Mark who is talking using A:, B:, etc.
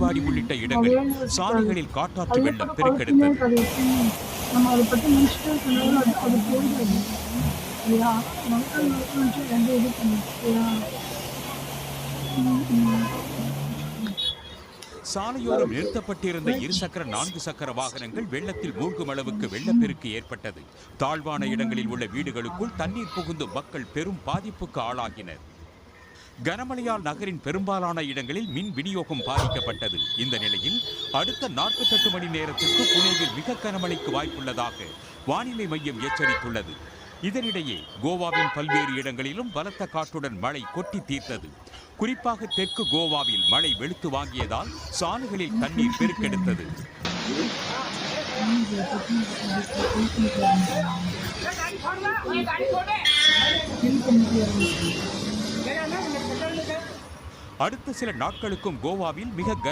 A: தாழ்வாடி உள்ளிட்ட இடங்களில் சாலைகளில் காட்டாற்று வெள்ளம் பெருக்கெடுத்தது.
B: நம்ம அதை பற்றி நினச்சிட்டே இருக்கனால அது போயிடுது இல்லையா? மக்கள் எந்த இது இல்லையா?
A: சாலையோரம் நிறுத்தப்பட்டிருந்த 2 சக்கர 4 சக்கர வாகனங்கள் வெள்ளத்தில் மூழ்கும் அளவுக்கு வெள்ளப்பெருக்கு ஏற்பட்டது. தாழ்வான இடங்களில் உள்ள வீடுகளுக்குள் தண்ணீர் புகுந்து மக்கள் பெரும் பாதிப்புக்கு ஆளாகினர். கனமழையால் நகரின் பெரும்பாலான இடங்களில் மின் விநியோகம் பாதிக்கப்பட்டது. இந்த நிலையில் அடுத்த 48 மணி நேரத்திற்கு புனேவில் மிக கனமழைக்கு வாய்ப்புள்ளதாக வானிலை மையம் எச்சரித்துள்ளது. இதனிடையே கோவாவின் பல்வேறு இடங்களிலும் பலத்த காற்றுடன் மழை கொட்டி தீர்த்தது. குறிப்பாக தெற்கு கோவாவில் மழை வெளுத்து வாங்கியதால் சாலைகளில் தண்ணீர் பெருக்கெடுத்தது. அடுத்த சில நாட்களுக்கும் கோவாவில் மிக